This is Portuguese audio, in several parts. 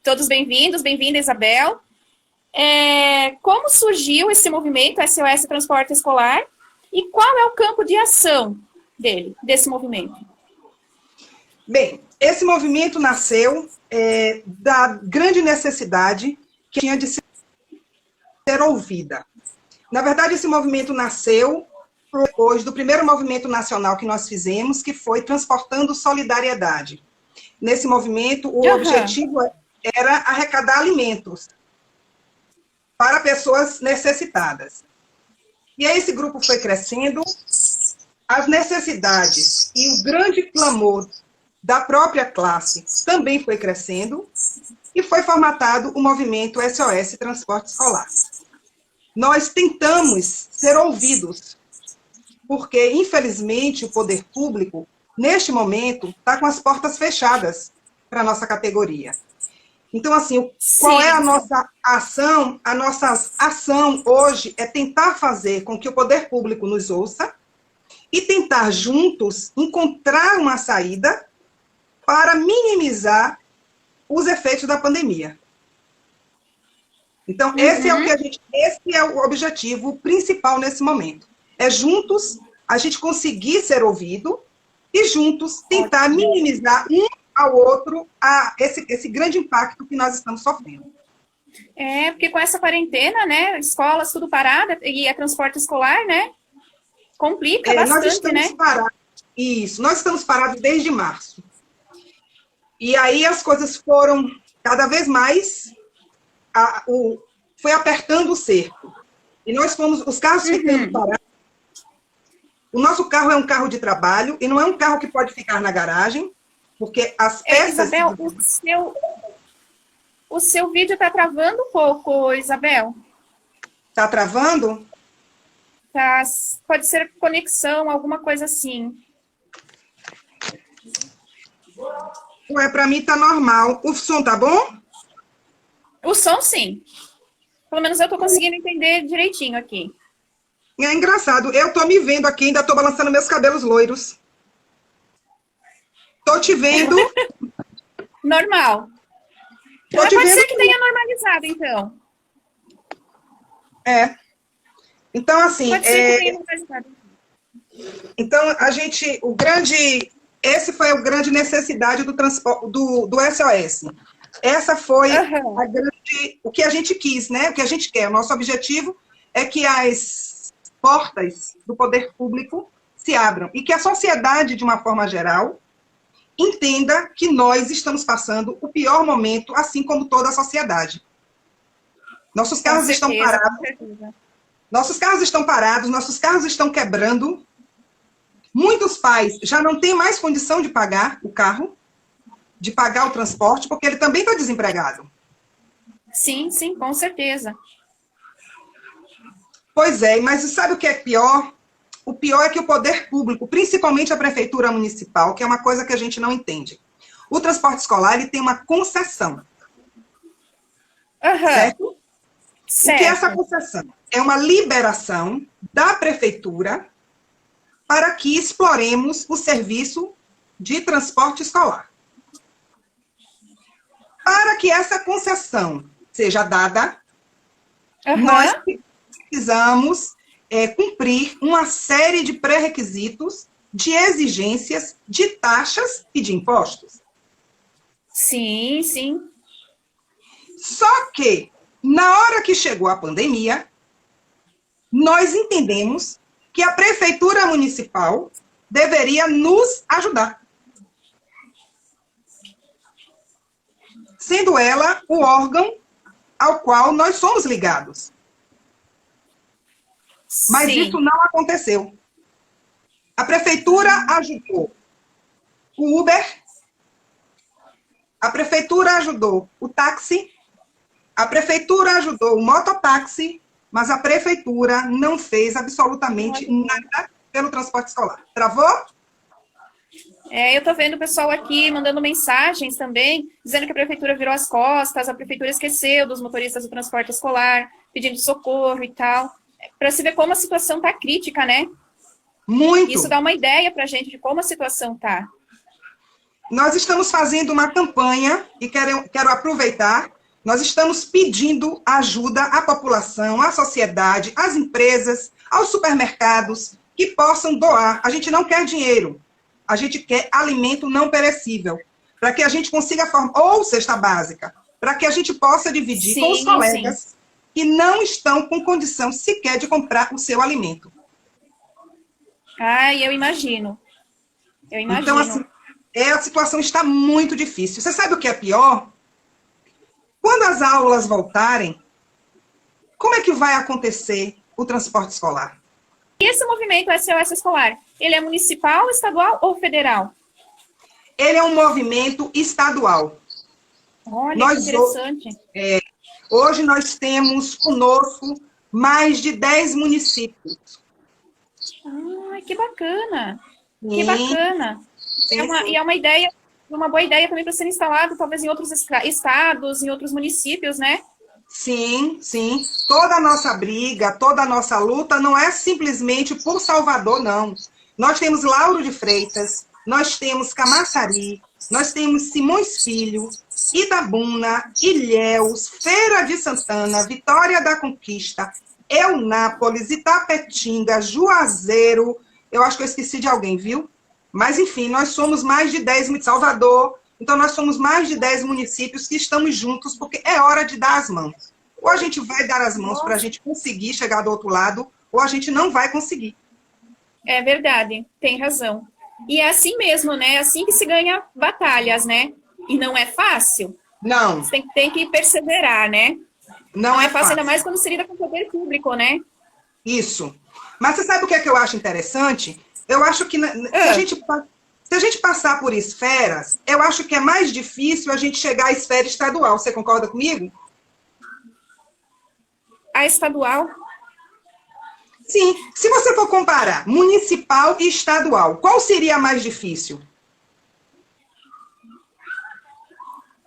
Todos bem-vindos, bem-vinda, Isabel. Como surgiu esse movimento SOS Transporte Escolar e qual é o campo de ação desse movimento? Bem, esse movimento nasceu da grande necessidade que tinha de ser ouvida. Na verdade, esse movimento nasceu depois do primeiro movimento nacional que nós fizemos, que foi Transportando Solidariedade. Nesse movimento, o objetivo era arrecadar alimentos para pessoas necessitadas. E aí esse grupo foi crescendo, as necessidades e o grande clamor da própria classe também foi crescendo, e foi formatado o movimento SOS Transporte Escolar. Nós tentamos ser ouvidos, porque, infelizmente, o poder público, neste momento, está com as portas fechadas para a nossa categoria. Então, assim, qual é a nossa ação? A nossa ação hoje é tentar fazer com que o poder público nos ouça e tentar, juntos, encontrar uma saída para minimizar os efeitos da pandemia. Então, esse é o objetivo principal nesse momento. É juntos a gente conseguir ser ouvido e juntos tentar minimizar um ao outro esse grande impacto que nós estamos sofrendo. Porque com essa quarentena, né, escolas tudo parada e a transporte escolar, né, complica bastante, nós estamos parados. Isso, nós estamos parados desde março. E aí as coisas foram cada vez mais, foi apertando o cerco. E nós fomos, os carros ficando parados. O nosso carro é um carro de trabalho e não é um carro que pode ficar na garagem, porque as peças... Isabel, o seu vídeo está travando um pouco, Isabel. Está travando? Tá, pode ser conexão, alguma coisa assim. Para mim está normal. O som tá bom? O som, sim. Pelo menos eu estou conseguindo entender direitinho aqui. É engraçado. Eu estou me vendo aqui, ainda estou balançando meus cabelos loiros. Estou te vendo. Normal. Pode ser que tenha normalizado, então. Então, assim... Pode ser que tenha normalizado. Então, esse foi a grande necessidade do SOS. Essa foi o que a gente quis, né? O que a gente quer. O nosso objetivo é que as portas do poder público se abram e que a sociedade, de uma forma geral, entenda que nós estamos passando o pior momento, assim como toda a sociedade. Nossos carros estão parados. Nossos carros estão parados, nossos carros estão quebrando. Muitos pais já não têm mais condição de pagar o carro, de pagar o transporte, porque ele também está desempregado. Sim, sim, com certeza. Pois é, mas sabe o que é pior? O pior é que o poder público, principalmente a prefeitura municipal, que é uma coisa que a gente não entende. O transporte escolar, ele tem uma concessão. Certo? Certo. O que é essa concessão? É uma liberação da prefeitura para que exploremos o serviço de transporte escolar. Para que essa concessão seja dada, nós precisamos cumprir uma série de pré-requisitos, de exigências, de taxas e de impostos. Sim, sim. Só que, na hora que chegou a pandemia, nós entendemos que a prefeitura municipal deveria nos ajudar. Sendo ela o órgão ao qual nós somos ligados. Mas isso não aconteceu. A prefeitura ajudou o Uber, a prefeitura ajudou o táxi, a prefeitura ajudou o mototáxi, mas a prefeitura não fez absolutamente nada pelo transporte escolar. Travou? Eu estou vendo o pessoal aqui mandando mensagens também, dizendo que a prefeitura virou as costas, a prefeitura esqueceu dos motoristas do transporte escolar, pedindo socorro e tal. Para se ver como a situação está crítica, né? Muito. Isso dá uma ideia para a gente de como a situação está. nós estamos fazendo uma campanha, e quero aproveitar, nós estamos pedindo ajuda à população, à sociedade, às empresas, aos supermercados, que possam doar. A gente não quer dinheiro, a gente quer alimento não perecível, para que a gente consiga formar, ou cesta básica, para que a gente possa dividir com os colegas que não estão com condição sequer de comprar o seu alimento. Ai, eu imagino. Eu imagino. Então, assim, a situação está muito difícil. Você sabe o que é pior? Quando as aulas voltarem, como é que vai acontecer o transporte escolar? E esse movimento SOS Escolar, ele é municipal, estadual ou federal? Ele é um movimento estadual. Olha, que interessante. Hoje nós temos conosco mais de 10 municípios. Ai, que bacana. Sim. Que bacana. E é uma ideia, uma boa ideia também para ser instalado, talvez em outros estados, em outros municípios, né? Sim, sim. Toda a nossa briga, toda a nossa luta não é simplesmente por Salvador, não. Nós temos Lauro de Freitas, nós temos Camaçari, nós temos Simões Filho, Itabuna, Ilhéus, Feira de Santana, Vitória da Conquista, Eunápolis, Itapetinga, Juazeiro, eu acho que eu esqueci de alguém, viu? Mas, enfim, nós somos mais de 10 municípios, Salvador, então nós somos mais de 10 municípios que estamos juntos, porque é hora de dar as mãos. Ou a gente vai dar as mãos para a gente conseguir chegar do outro lado, ou a gente não vai conseguir. É verdade, tem razão. E é assim mesmo, né? É assim que se ganha batalhas, né? E não é fácil. Não. Você tem que perseverar, né? Não é fácil, ainda mais quando se lida com o poder público, né? Isso. Mas você sabe o que é que eu acho interessante? Eu acho que se a gente passar por esferas, eu acho que é mais difícil a gente chegar à esfera estadual. Você concorda comigo? A estadual? Sim. Se você for comparar municipal e estadual, qual seria a mais difícil?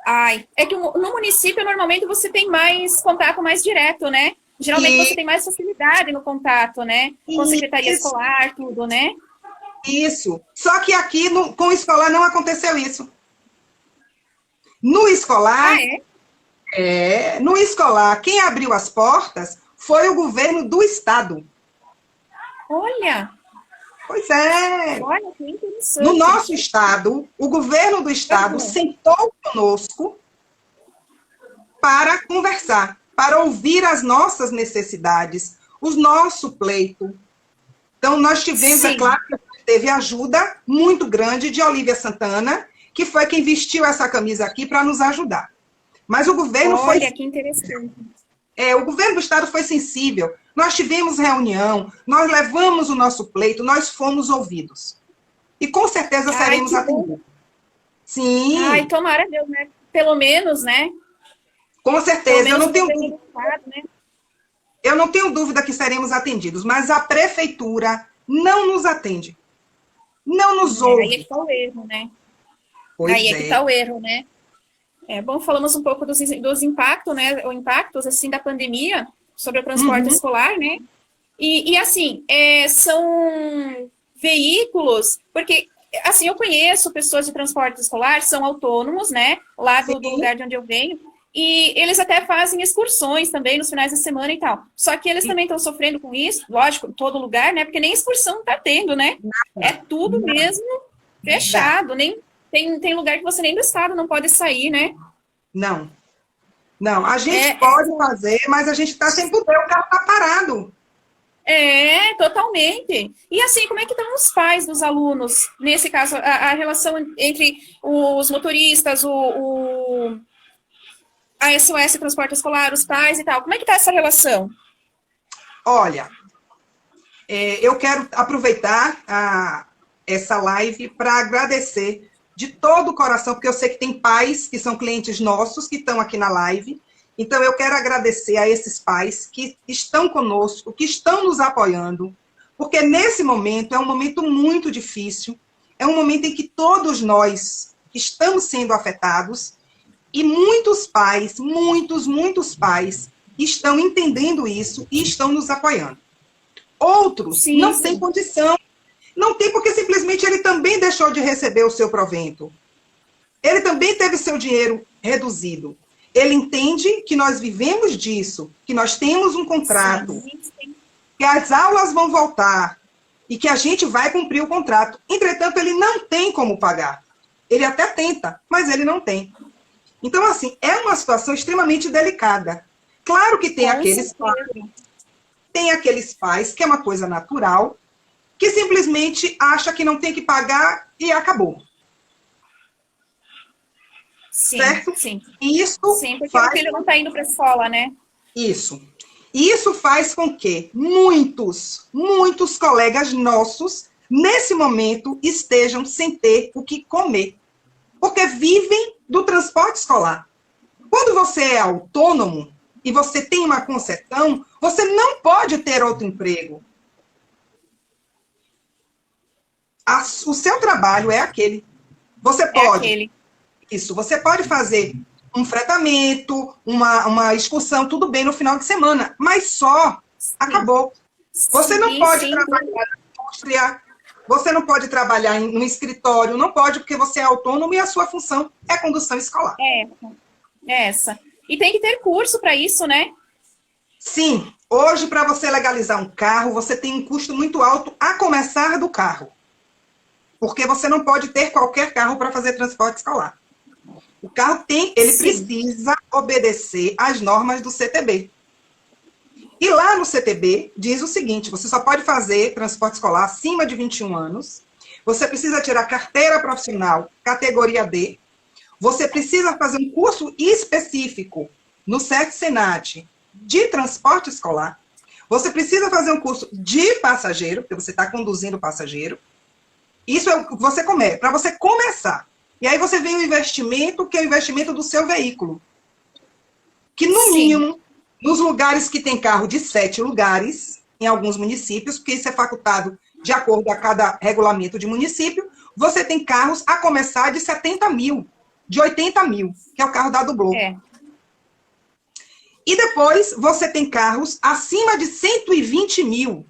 Ai, é que no município, normalmente, você tem mais contato mais direto, né? Geralmente você tem mais facilidade no contato, né? Com secretaria escolar, tudo, né? Isso. Só que aqui, com o escolar, não aconteceu isso. No escolar... no escolar, quem abriu as portas foi o governo do estado. Olha! Pois é. Olha, que interessante. No nosso estado, o governo do estado sentou conosco para conversar, para ouvir as nossas necessidades, o nosso pleito. Então, nós tivemos, é claro, que teve ajuda muito grande de Olívia Santana, que foi quem vestiu essa camisa aqui para nos ajudar. Mas o governo foi... Olha, que interessante. O governo do estado foi sensível. Nós tivemos reunião, nós levamos o nosso pleito, nós fomos ouvidos. E com certeza seremos atendidos. Sim. Ai, tomara Deus, né? Pelo menos, né? Com certeza, eu não tenho dúvida. Né? Eu não tenho dúvida que seremos atendidos, mas a prefeitura não nos atende. Não nos ouve. Aí é que está o erro, né? Pois aí é que está o erro, né? Bom, falamos um pouco dos impactos, né? Os impactos, assim, da pandemia sobre o transporte escolar, né? E assim, são veículos, porque, assim, eu conheço pessoas de transporte escolar, são autônomos, né? Lá do lugar de onde eu venho, e eles até fazem excursões também nos finais de semana e tal. Só que eles também estão sofrendo com isso, lógico, em todo lugar, né? Porque nem excursão está tendo, né? É tudo mesmo fechado, nem... Tem lugar que você nem do estado não pode sair, né? Não. Não, a gente pode fazer, mas a gente está sem poder, o carro está parado. Totalmente. E assim, como é que estão os pais dos alunos? Nesse caso, a relação entre os motoristas, a SOS Transporte Escolar, os pais e tal. Como é que está essa relação? Olha, eu quero aproveitar essa live para agradecer de todo o coração, porque eu sei que tem pais que são clientes nossos, que estão aqui na live. Então, eu quero agradecer a esses pais que estão conosco, que estão nos apoiando, porque nesse momento é um momento muito difícil, é um momento em que todos nós estamos sendo afetados, e muitos pais, muitos pais, estão entendendo isso e estão nos apoiando. Outros não têm condição. Não tem, porque simplesmente ele também deixou de receber o seu provento. ele também teve seu dinheiro reduzido. Ele entende que nós vivemos disso, que nós temos um contrato, sim. que as aulas vão voltar e que a gente vai cumprir o contrato. Entretanto, ele não tem como pagar. Ele até tenta, mas ele não tem. Então, assim, é uma situação extremamente delicada. Claro que tem aqueles pais, que é uma coisa natural, que simplesmente acha que não tem que pagar e acabou. Sim, certo? sim. Isso sim, porque faz... o filho não está indo para a escola, né? Isso. Isso faz com que muitos colegas nossos, nesse momento, estejam sem ter o que comer. Porque vivem do transporte escolar. Quando você é autônomo e você tem uma concessão, você não pode ter outro emprego. O seu trabalho é aquele. Você pode. É aquele. Isso, você pode fazer um fretamento, uma excursão, tudo bem no final de semana, mas só, acabou. Você não pode trabalhar na indústria, você não pode trabalhar no escritório, não pode, porque você é autônomo e a sua função é condução escolar. É essa. E tem que ter curso para isso, né? Sim, hoje para você legalizar um carro, você tem um custo muito alto a começar do carro. Porque você não pode ter qualquer carro para fazer transporte escolar. O carro ele precisa obedecer às normas do CTB. E lá no CTB diz o seguinte, você só pode fazer transporte escolar acima de 21 anos, você precisa tirar carteira profissional categoria D, você precisa fazer um curso específico no SESC-Senat de transporte escolar, você precisa fazer um curso de passageiro, porque você está conduzindo passageiro. Isso é o que você começa, para você começar. E aí você vem o investimento, que é o investimento do seu veículo. Que, no mínimo, nos lugares que tem carro de 7 lugares, em alguns municípios, porque isso é facultado de acordo a cada regulamento de município, você tem carros a começar de 70 mil, de 80 mil, que é o carro da Dublô. E depois você tem carros acima de 120 mil.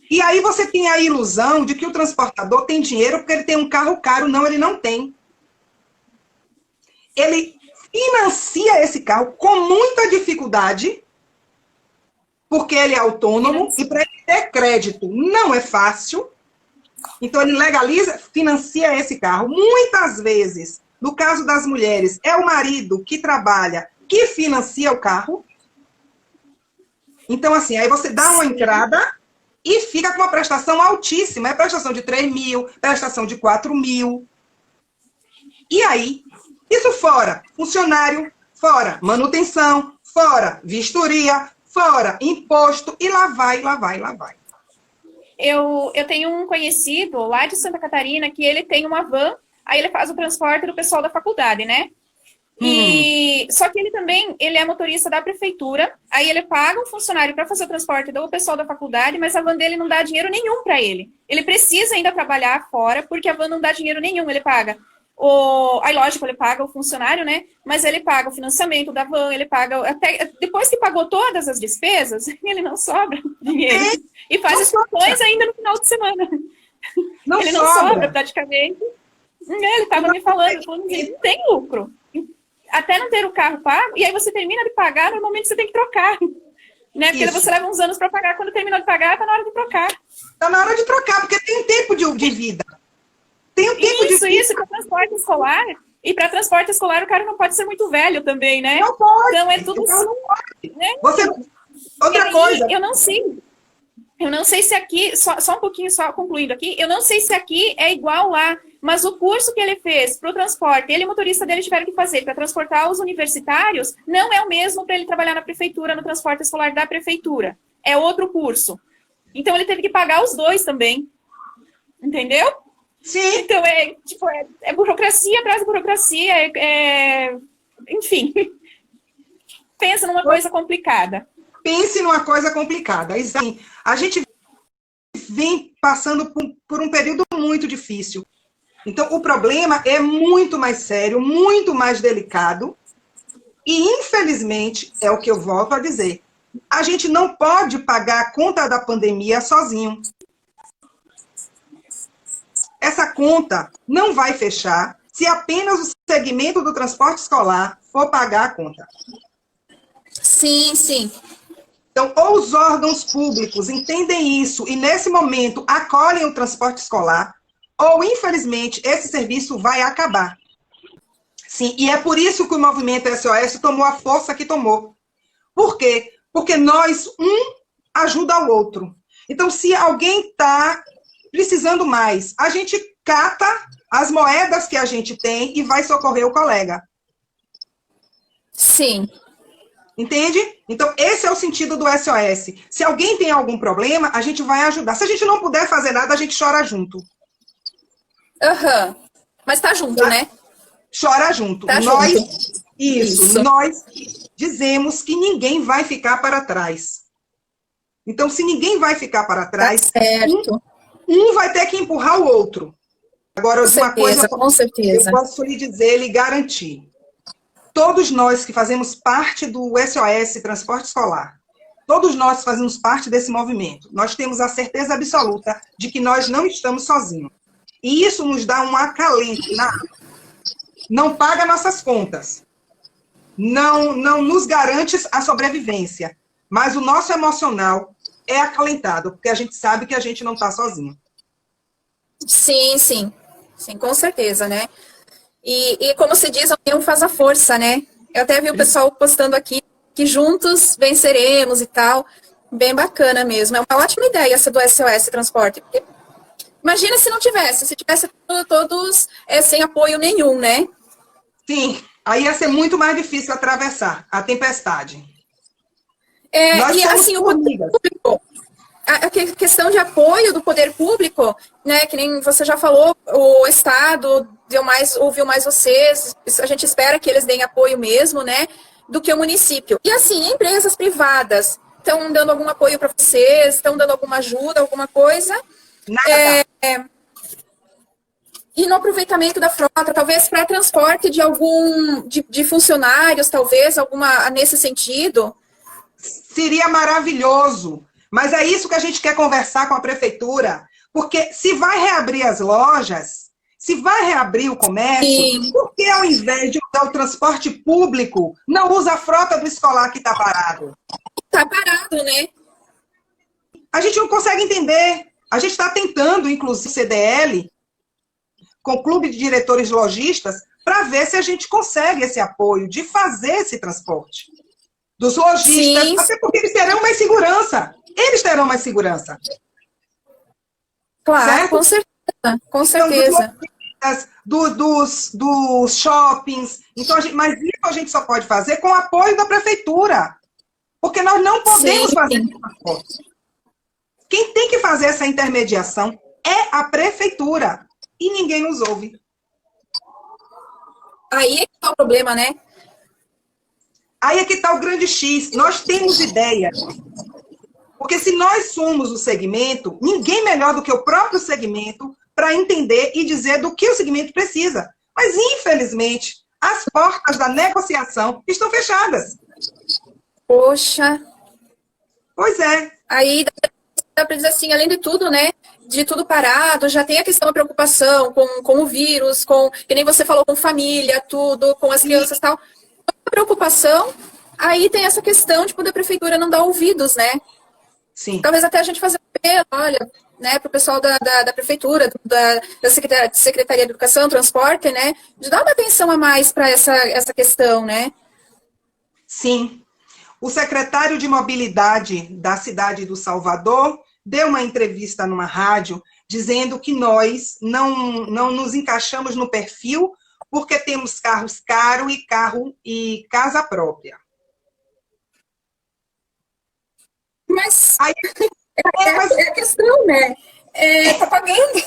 E aí você tem a ilusão de que o transportador tem dinheiro porque ele tem um carro caro. Não, ele não tem. Ele financia esse carro com muita dificuldade, porque ele é autônomo, e para ele ter crédito não é fácil. Então ele legaliza, financia esse carro. Muitas vezes, no caso das mulheres, é o marido que trabalha, que financia o carro. Então, assim, aí você dá uma entrada... E fica com uma prestação altíssima. É prestação de 3 mil, prestação de 4 mil. E aí, isso fora funcionário, fora manutenção, fora vistoria, fora imposto, e lá vai. Eu tenho um conhecido lá de Santa Catarina que ele tem uma van, aí ele faz o transporte do pessoal da faculdade, né? Só que ele é motorista da prefeitura, aí ele paga um funcionário para fazer o transporte do pessoal da faculdade, mas a van dele não dá dinheiro nenhum para ele. Ele precisa ainda trabalhar fora, porque a van não dá dinheiro nenhum, ele paga. Aí, lógico, ele paga o funcionário, né? Mas ele paga o financiamento da van, ele paga... Até depois que pagou todas as despesas, ele não sobra dinheiro. E faz excursões ainda no final de semana. Ele não sobra, praticamente. Ele estava me falando, não tem lucro. Até não ter o carro pago, e aí você termina de pagar, normalmente você tem que trocar. Né? Porque você leva uns anos para pagar, quando terminou de pagar, está na hora de trocar. Está na hora de trocar, porque tem um tempo de vida. Tem um tempo de vida. Isso, para transporte escolar. E para transporte escolar, o cara não pode ser muito velho também, né? Não pode. Então é tudo... Não pode. Né? Outra coisa... Eu não sei se aqui, só um pouquinho, só concluindo aqui, eu não sei se aqui é igual lá, mas o curso que ele fez para o transporte, ele e o motorista dele tiveram que fazer para transportar os universitários, não é o mesmo para ele trabalhar na prefeitura, no transporte escolar da prefeitura. É outro curso. Então, ele teve que pagar os dois também. Entendeu? Sim. Então, é burocracia atrás de burocracia, enfim. Pensa numa coisa complicada. Pense numa coisa complicada. A gente vem passando por um período muito difícil. Então, o problema é muito mais sério, muito mais delicado. E, infelizmente, é o que eu volto a dizer, a gente não pode pagar a conta da pandemia sozinho. essa conta não vai fechar se apenas o segmento do transporte escolar for pagar a conta. Sim, sim. Então, ou os órgãos públicos entendem isso e, nesse momento, acolhem o transporte escolar, ou, infelizmente, esse serviço vai acabar. Sim, e é por isso que o movimento SOS tomou a força que tomou. Por quê? Porque nós, um ajuda o outro. Então, se alguém está precisando mais, a gente cata as moedas que a gente tem e vai socorrer o colega. Sim. Entende? Então, esse é o sentido do SOS. Se alguém tem algum problema, a gente vai ajudar. Se a gente não puder fazer nada, a gente chora junto. Aham. Mas tá junto, Tá? né? Chora junto. Tá nós, junto. isso, nós dizemos que ninguém vai ficar para trás. Então, se ninguém vai ficar para trás, Tá certo. um vai ter que empurrar o outro. Agora, Com certeza. Eu posso lhe dizer, lhe garantir. Todos nós que fazemos parte do SOS Transporte Escolar, todos nós que fazemos parte desse movimento, nós temos a certeza absoluta de que nós não estamos sozinhos. E isso nos dá um acalento na alma. Não paga nossas contas. Não nos garante a sobrevivência. Mas o nosso emocional é acalentado, porque a gente sabe que a gente não está sozinho. Sim, sim. Sim, com certeza, né? E como se diz, a união faz a força, né? Eu até vi o pessoal postando aqui que juntos venceremos e tal. Bem bacana mesmo. É uma ótima ideia essa do SOS Transporte. Porque imagina se não tivesse, se tivesse todos sem apoio nenhum, né? Sim, aí ia ser muito mais difícil atravessar a tempestade. E assim, o poder público, a questão de apoio do poder público, né, que nem você já falou, o Estado ouviu mais vocês, a gente espera que eles deem apoio mesmo, né, do que o município. E assim, empresas privadas estão dando algum apoio para vocês, estão dando alguma ajuda, alguma coisa? Nada. E no aproveitamento da frota, talvez para transporte de funcionários, talvez, alguma nesse sentido? Seria maravilhoso. Mas é isso que a gente quer conversar com a prefeitura, porque se vai reabrir as lojas, se vai reabrir o comércio, Sim. por que ao invés de usar o transporte público, não usa a frota do escolar que está parado? Está parado, né? A gente não consegue entender. A gente está tentando, inclusive, CDL, com o Clube de Diretores Lojistas, para ver se a gente consegue esse apoio de fazer esse transporte dos lojistas, sim, até porque eles terão mais segurança. Eles terão mais segurança. Claro, certo? Com certeza. Com certeza. Então, dos shoppings. Então, mas isso a gente só pode fazer com o apoio da prefeitura. Porque nós não podemos fazer esse transporte. Quem tem que fazer essa intermediação é a prefeitura. E ninguém nos ouve. Aí é que está o problema, né? Aí é que está o grande X. Nós temos ideia. Porque se nós somos o segmento, ninguém melhor do que o próprio segmento para entender e dizer do que o segmento precisa. Mas, infelizmente, as portas da negociação estão fechadas. Poxa. Pois é. Aí dá para dizer assim, além de tudo, né? De tudo parado, já tem a questão da preocupação com o vírus, que nem você falou, com família, tudo, com as crianças e tal. A preocupação, aí tem essa questão de poder a prefeitura não dar ouvidos, né? Sim. Talvez até a gente fazer olha, né, para o pessoal da prefeitura, da Secretaria de Educação, Transporte, né, de dar uma atenção a mais para essa questão, né? Sim. O secretário de Mobilidade da cidade do Salvador deu uma entrevista numa rádio dizendo que nós não nos encaixamos no perfil porque temos carros caros e casa própria. Mas aí, é a questão, né? Tá pagando.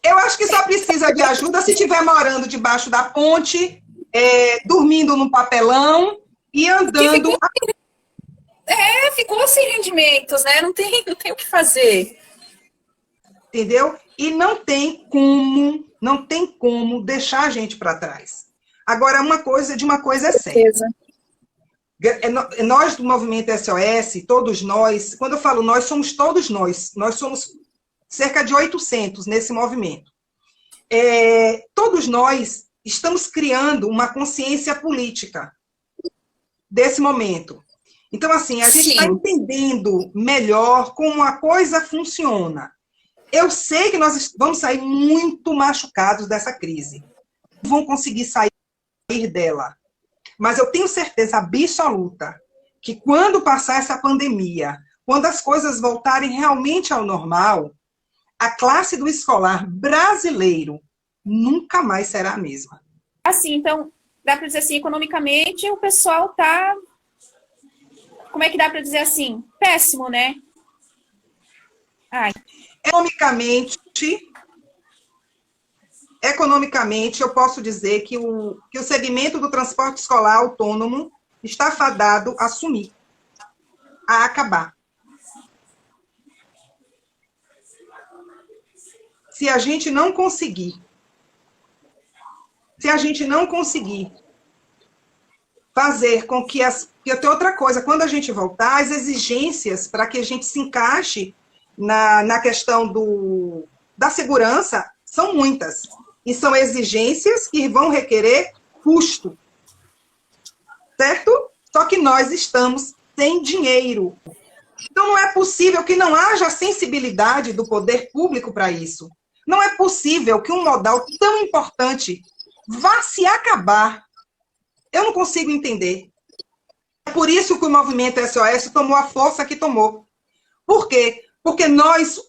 Eu acho que só precisa de ajuda se estiver morando debaixo da ponte, dormindo no papelão e andando. Ficou sem rendimentos, né? Não tem o que fazer. Entendeu? E não tem como deixar a gente para trás. Agora, uma coisa é certa. Nós do Movimento SOS, todos nós, quando eu falo nós, somos todos nós. Nós somos cerca de 800 nesse movimento. Todos nós estamos criando uma consciência política desse momento. Então, assim, a gente está entendendo melhor como a coisa funciona. Eu sei que nós vamos sair muito machucados dessa crise. Não vão conseguir sair dela. Mas eu tenho certeza absoluta que quando passar essa pandemia, quando as coisas voltarem realmente ao normal, a classe do escolar brasileiro nunca mais será a mesma. Assim, então, dá para dizer assim, economicamente, o pessoal tá... Como é que dá para dizer assim? Péssimo, né? Ai. Economicamente, eu posso dizer que o segmento do transporte escolar autônomo está fadado a sumir, a acabar. Se a gente não conseguir fazer com que porque tem outra coisa, quando a gente voltar, as exigências para que a gente se encaixe na questão da segurança são muitas. E são exigências que vão requerer custo. Certo? Só que nós estamos sem dinheiro. Então, não é possível que não haja sensibilidade do poder público para isso. Não é possível que um modal tão importante vá se acabar. Eu não consigo entender. É por isso que o movimento SOS tomou a força que tomou. Por quê? Porque nós,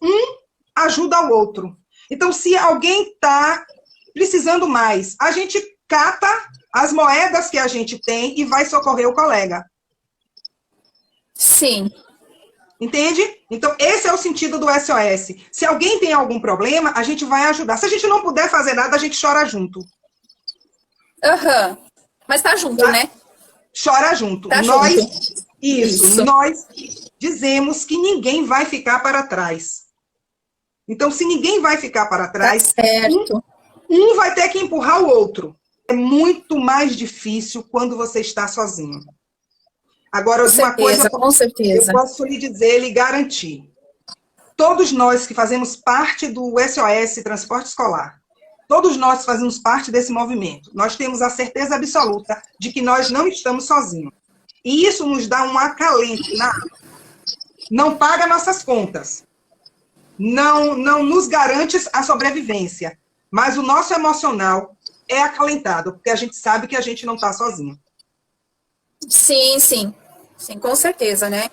ajuda o outro. Então, se alguém está precisando mais, a gente cata as moedas que a gente tem e vai socorrer o colega. Sim. Entende? Então, esse é o sentido do SOS. Se alguém tem algum problema, a gente vai ajudar. Se a gente não puder fazer nada, a gente chora junto. Mas tá junto, né? Chora junto. Tá nós, junto. Isso. Nós dizemos que ninguém vai ficar para trás. Então, se ninguém vai ficar para trás, tá certo. Um vai ter que empurrar o outro. É muito mais difícil quando você está sozinho. Agora, Com certeza. Eu posso lhe dizer, lhe garantir. Todos nós que fazemos parte do SOS Transporte Escolar, todos nós fazemos parte desse movimento, nós temos a certeza absoluta de que nós não estamos sozinhos. E isso nos dá um acalento na alma. Não paga nossas contas. Não nos garante a sobrevivência. Mas o nosso emocional é acalentado, porque a gente sabe que a gente não está sozinho. Sim, com certeza, né?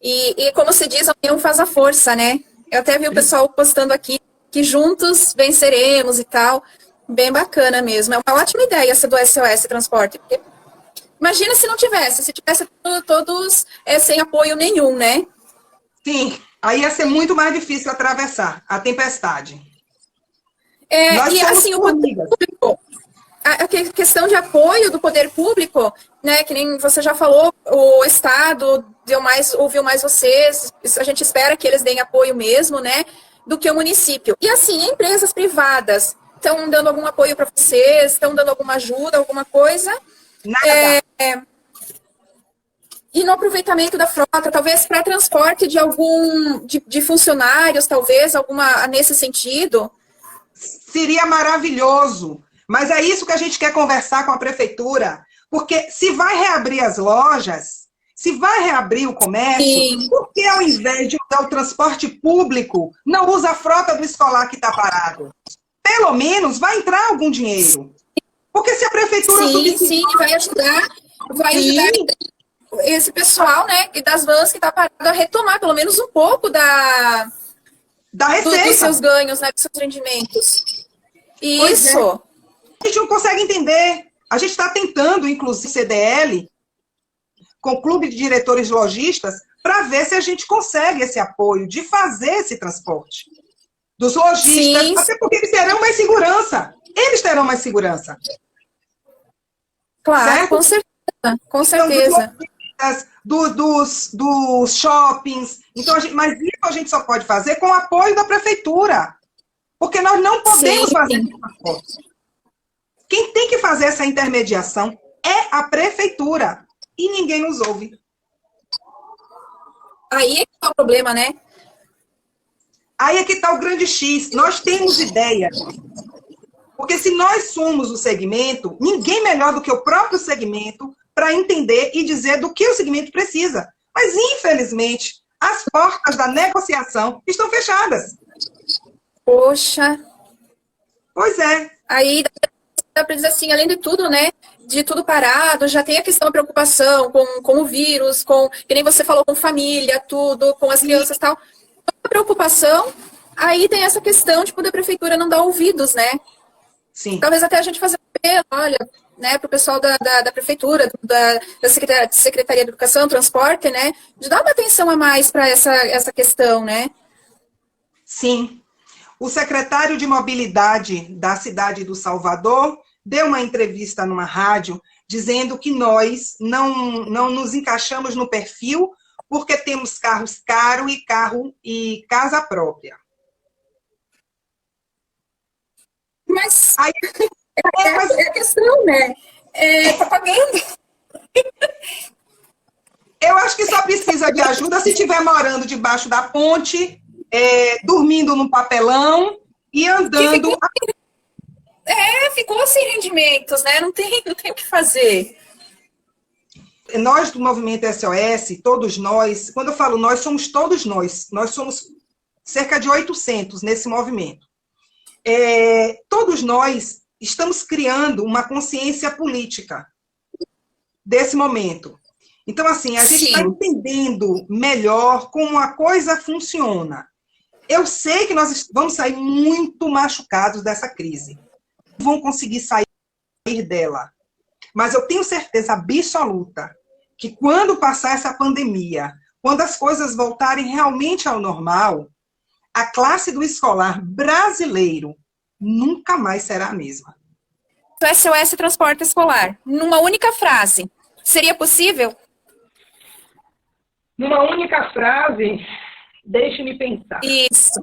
E como se diz, a união faz a força, né? Eu até vi o pessoal postando aqui que juntos venceremos e tal. Bem bacana mesmo. É uma ótima ideia essa do SOS Transporte. Porque imagina se não tivesse, se tivesse todos sem apoio nenhum, né? Sim, aí ia ser muito mais difícil atravessar a tempestade. E assim, o poder público, a questão de apoio do poder público, né, que nem você já falou, o Estado ouviu mais vocês, a gente espera que eles deem apoio mesmo, né, do que o município. E assim, empresas privadas estão dando algum apoio para vocês, estão dando alguma ajuda, alguma coisa? Nada. E no aproveitamento da frota, talvez para transporte de funcionários, talvez, alguma nesse sentido? Seria maravilhoso, mas é isso que a gente quer conversar com a prefeitura, porque se vai reabrir as lojas, se vai reabrir o comércio, Sim. por que ao invés de usar o transporte público, não usa a frota do escolar que está parado? Pelo menos vai entrar algum dinheiro. Porque se a prefeitura... Sim, vai ajudar esse pessoal, né, e das vans que está parado a retomar pelo menos um pouco da receita. Dos seus ganhos, né, dos seus rendimentos. Isso. A gente não consegue entender. A gente está tentando, inclusive, CDL, com o Clube de Diretores Lojistas, para ver se a gente consegue esse apoio de fazer esse transporte dos lojistas, sim, até porque eles terão mais segurança. Eles terão mais segurança. Claro, certo? Com certeza. Então, dos shoppings. Então, mas isso a gente só pode fazer com o apoio da prefeitura. Porque nós não podemos fazer esse transporte. Quem tem que fazer essa intermediação é a prefeitura. E ninguém nos ouve. Aí é que é o problema, né? Aí é que está o grande X. Nós temos ideia. Porque se nós somos o segmento, ninguém melhor do que o próprio segmento para entender e dizer do que o segmento precisa. Mas, infelizmente, as portas da negociação estão fechadas. Poxa. Pois é. Aí dá para dizer assim, além de tudo, né? De tudo parado, já tem a questão da preocupação com o vírus, que nem você falou, com família, tudo, com as crianças e tal. A preocupação, aí tem essa questão, tipo, da prefeitura não dar ouvidos, né? Sim. Talvez até a gente fazer um apelo, olha, né, para o pessoal da prefeitura, da Secretaria de Educação, Transporte, né, de dar uma atenção a mais para essa questão, né? Sim. O secretário de Mobilidade da cidade do Salvador deu uma entrevista numa rádio dizendo que nós não nos encaixamos no perfil porque temos carros caros e casa própria. Mas aí, é a questão, né? Tá pagando. Eu acho que só precisa de ajuda se estiver morando debaixo da ponte, dormindo num papelão e andando. Ficou sem rendimentos, né? Não tem o que fazer. Nós do Movimento SOS, todos nós, quando eu falo nós, somos todos nós somos cerca de 800 nesse movimento. Todos nós estamos criando uma consciência política desse momento. Então, assim, a gente está entendendo melhor como a coisa funciona. Eu sei que nós vamos sair muito machucados dessa crise. Não vão conseguir sair dela. Mas eu tenho certeza absoluta que quando passar essa pandemia, quando as coisas voltarem realmente ao normal, a classe do escolar brasileiro nunca mais será a mesma. O SOS Transporte Escolar, numa única frase, seria possível? Numa única frase, deixe-me pensar. Isso.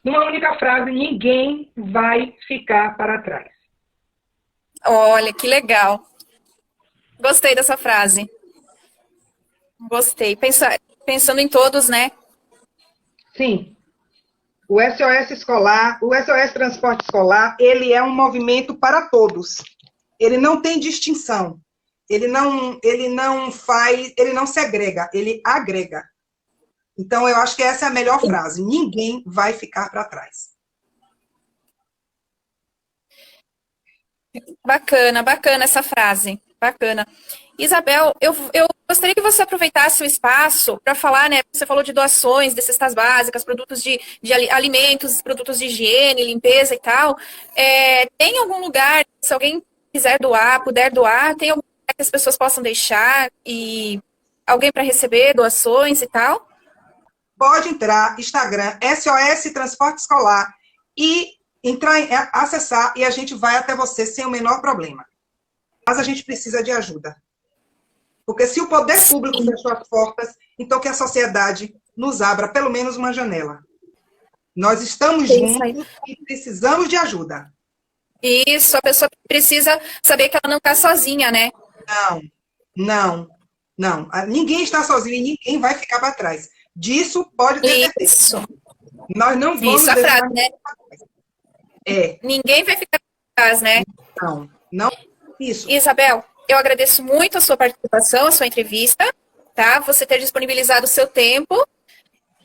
Numa única frase, ninguém vai ficar para trás. Olha, que legal. Gostei dessa frase. Gostei. Pensando em todos, né? Sim. O SOS Escolar, o SOS Transporte Escolar, ele é um movimento para todos. Ele não tem distinção. Ele não segrega, ele agrega. Então, eu acho que essa é a melhor frase. Ninguém vai ficar para trás. Bacana essa frase. Bacana. Isabel, eu gostaria que você aproveitasse o espaço para falar, né? Você falou de doações, de cestas básicas, produtos de alimentos, produtos de higiene, limpeza e tal. Tem algum lugar, se alguém quiser doar, puder doar, tem algum lugar que as pessoas possam deixar e alguém para receber doações e tal? Pode entrar, Instagram, SOS Transporte Escolar, e acessar, e a gente vai até você sem o menor problema. Mas a gente precisa de ajuda. Porque se o poder público fechou as portas, então que a sociedade nos abra pelo menos uma janela. Nós estamos juntos e precisamos de ajuda. Isso, a pessoa precisa saber que ela não está sozinha, né? Não. Ninguém está sozinho e ninguém vai ficar para trás. Disso pode ter certeza. Isso. Nós não vamos Isso, a frase, né? Ninguém vai ficar para trás, né? Não. Isso. Isabel, eu agradeço muito a sua participação, a sua entrevista, tá? Você ter disponibilizado o seu tempo.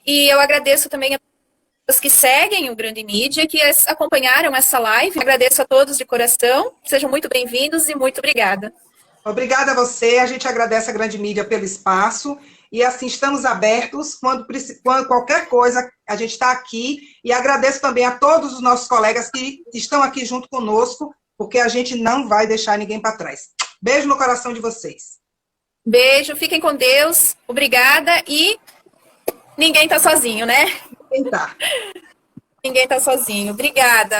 E eu agradeço também a todos que seguem o Grande Mídia, que acompanharam essa live. Eu agradeço a todos de coração. Sejam muito bem-vindos e muito obrigada. Obrigada a você. A gente agradece a Grande Mídia pelo espaço. E assim, estamos abertos. Quando qualquer coisa, a gente está aqui. E agradeço também a todos os nossos colegas que estão aqui junto conosco, porque a gente não vai deixar ninguém para trás. Beijo no coração de vocês. Beijo, fiquem com Deus. Obrigada e ninguém está sozinho, né? Ninguém tá. Ninguém está sozinho. Obrigada.